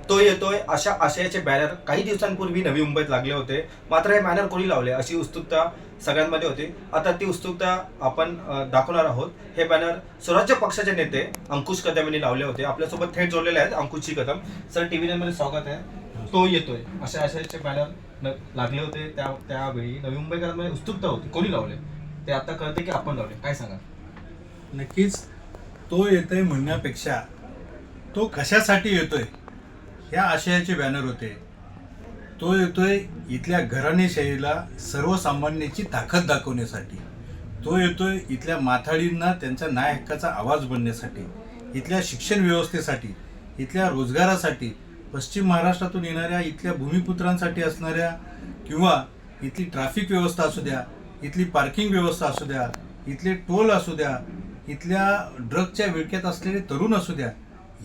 तो येतोय अशा आशयाचे बॅनर काही दिवसांपूर्वी नवी मुंबईत लागले होते. मात्र हे बॅनर कोणी लावले अशी उत्सुकता सगळ्यांमध्ये होती. आता ती उत्सुकता आपण दाखवणार आहोत. हे बॅनर स्वराज्य पक्षाचे नेते अंकुश कदम यांनी लावले होते. आपल्यासोबत थेट जोडलेले आहेत अंकुशजी कदम. सर, टीव्ही मध्ये स्वागत आहे. तो येतोय अशा आशयाचे बॅनर लागले होते त्यावेळी नवी मुंबईकरांमध्ये उत्सुकता होती. कोणी लावले ते आता कळते की आपण लावले, काय सांगा? नक्कीच तो येतोय म्हणण्यापेक्षा तो कशासाठी येतोय ह्या आशयाचे बॅनर होते. तो येतोय इथल्या घराणेशाहीला सर्वसामान्याची ताकद दाखवण्यासाठी. तो येतोय इथल्या माथाडींना त्यांच्या न्याय हक्काचा आवाज बनण्यासाठी, इथल्या शिक्षण व्यवस्थेसाठी, इथल्या रोजगारासाठी, पश्चिम महाराष्ट्रातून येणाऱ्या इथल्या भूमिपुत्रांसाठी असणाऱ्या किंवा इथली ट्रॅफिक व्यवस्था असू द्या, इथली पार्किंग व्यवस्था असू द्या, इथले टोल असू द्या, इथल्या ड्रगच्या विळख्यात असलेले तरुण असू द्या,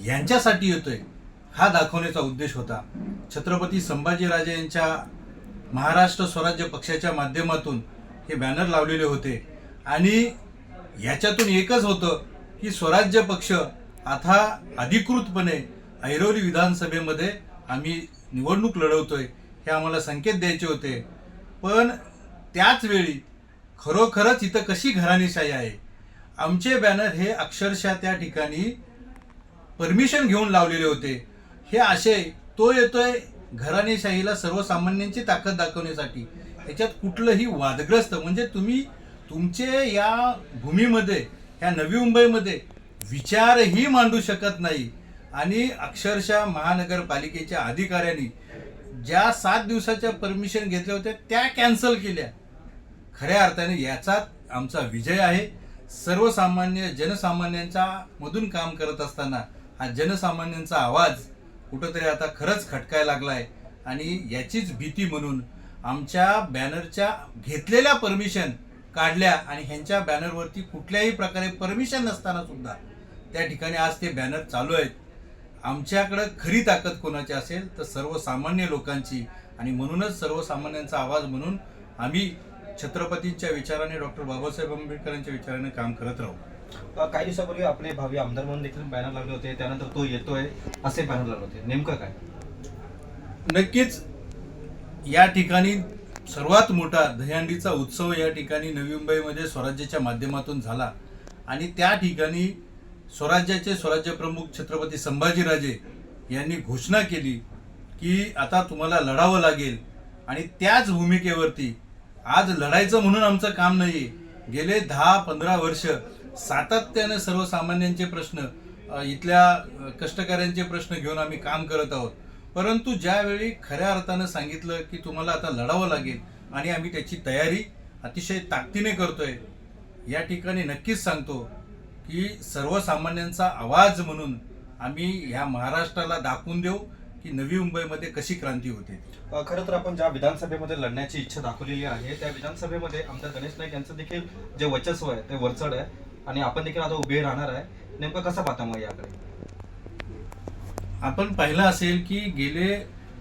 यांच्यासाठी येतोय हा दाखवण्याचा उद्देश होता. छत्रपती संभाजीराजे यांच्या महाराष्ट्र स्वराज्य पक्षाच्या माध्यमातून हे बॅनर लावलेले होते आणि याच्यातून एकच होतं की स्वराज्य पक्ष आता अधिकृतपणे ऐरोली विधानसभेमध्ये आम्ही निवडणूक लढवतोय हे आम्हाला संकेत द्यायचे होते. पण त्याच वेळी खरोखरच इथं कशी घराणेशाही आहे. आमचे बॅनर हे अक्षरशः त्या ठिकाणी परमिशन घेऊन लावलेले होते. हे आशय तो येतोय घराणेशाहीला सर्वसामान्यांची ताकद दाखवण्यासाठी. याच्यात कुठलंही वादग्रस्त म्हणजे तुम्ही तुमचे या भूमीमध्ये ह्या नवी मुंबईमध्ये विचारही मांडू शकत नाही. आणि अक्षरशः महानगरपालिकेच्या अधिकाऱ्यांनी ज्या 7 दिवसाच्या परमिशन घेतल्या होत्या त्या कॅन्सल केल्या. खऱ्या अर्थाने याचाच आमचा विजय आहे. सर्वसामान्य जनसामान्यांच्या मधून काम करत असताना हा जनसामान्यांचा आवाज कुठंतरी आता खरंच खटकायला लागलाय आणि याचीच भीती म्हणून आमच्या बॅनरच्या घेतलेल्या परमिशन काढल्या आणि ह्यांच्या बॅनरवरती कुठल्याही प्रकारे परमिशन नसताना सुद्धा त्या ठिकाणी आज ते बॅनर चालू आहेत. आमच्याकडं खरी ताकद कोणाची असेल तर सर्वसामान्य लोकांची आणि म्हणूनच सर्वसामान्यांचा आवाज म्हणून आम्ही छत्रपतींच्या विचाराने डॉक्टर बाबासाहेब आंबेडकरांच्या विचाराने काम करत राहू. काही दिवसापूर्वी आपले भावी आमदार म्हणून देखील बॅनर लागले होते. त्यानंतर तो येतोय असे बॅनर लागले होते. नेमकं काय? नक्कीच या ठिकाणी सर्वात मोठा दहीहंडीचा उत्सव या ठिकाणी नवी मुंबईमध्ये स्वराज्याच्या माध्यमातून झाला आणि त्या ठिकाणी स्वराज्य प्रमुख छत्रपती संभाजीराजे यांनी घोषणा केली की आता तुम्हाला लढावं लागेल. आणि त्याच भूमिकेवरती आज लढायचं म्हणून आमचं काम नाही. गेले 10-15 वर्ष सातत्याने सर्वसामान्यांचे प्रश्न, इथल्या कष्टकऱ्यांचे प्रश्न घेऊन आम्ही काम करत आहोत. परंतु ज्यावेळी खऱ्या अर्थानं सांगितलं की तुम्हाला आता लढावं लागेल आणि आम्ही त्याची तयारी अतिशय ताकदीने करतोय, या ठिकाणी नक्कीच सांगतो की सर्वसामान्यांचा आवाज म्हणून आम्ही ह्या महाराष्ट्राला दाखवून देऊ की नवी मुंबईमध्ये कशी क्रांती होते. खरं तर आपण ज्या विधानसभेमध्ये लढण्याची इच्छा दाखवलेली आहे त्या विधानसभेमध्ये आमदार गणेश नाईक यांचं देखील जे वर्चस्व आहे ते वरचढ आहे आणि आपण देखील आता उभे राहणार आहे. नेमकं कसं पाहता मग याकडे? आपण पाहिलं असेल की गेले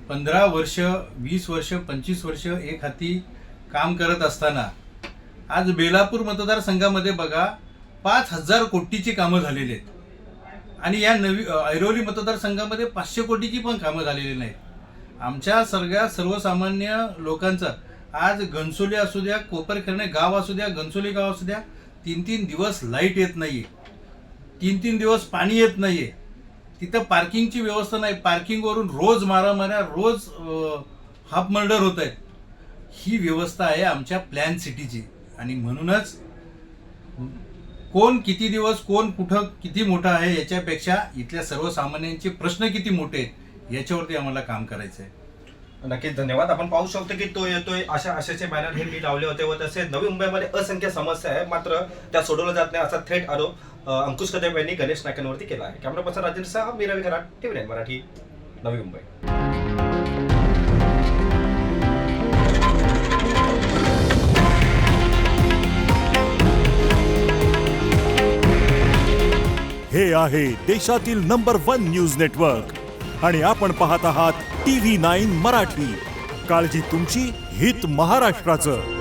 15 वर्ष, 20 वर्ष, 25 वर्ष एक हाती काम करत असताना आज बेलापूर मतदारसंघामध्ये बघा 5,000 कोटीची कामं झालेली आहेत आणि या ऐरोली मतदारसंघामध्ये 500 कोटीची पण कामं झालेली नाहीत. आमच्या सर्वसामान्य लोकांचं आज घनसोली असू द्या, कोपरखर्णे गाव असू द्या, घनसोली गाव असू द्या, 3-3 दिवस लाईट येत नाहीये, 3-3 दिवस पाणी येत नाहीये. तिथं पार्किंगची व्यवस्था नाही. पार्किंगवरून रोज मारामाऱ्या, रोज हाफ मर्डर होत आहेत. ही व्यवस्था आहे आमच्या प्लॅन सिटीची आणि म्हणूनच कोण किती दिवस, कोण कुठं किती मोठा आहे याच्यापेक्षा इथल्या सर्वसामान्यांचे प्रश्न किती मोठे आहेत याच्यावरती आम्हाला काम करायचं आहे. नक्कीच, धन्यवाद. आपण पाहू शकतो की तो येतोय अशा आशेचे बॅनर हे मी लावले होते व तसे नवी मुंबईमध्ये असंख्य समस्या आहे मात्र त्या सोडवल्या जात नाही असा थेट आरोप अंकुश कदम यांनी गणेश नाईकांवरती केला आहे. कॅमेरा पर्सन राजेंद्र सह मी रवी कराड, टीव्ही 9 मराठी, नवी मुंबई. हे आहे देशातील नंबर 1 न्यूज नेटवर्क आणि आपण पाहत आहात टीव्ही 9 मराठी. काळजी तुमची, हित महाराष्ट्राचं.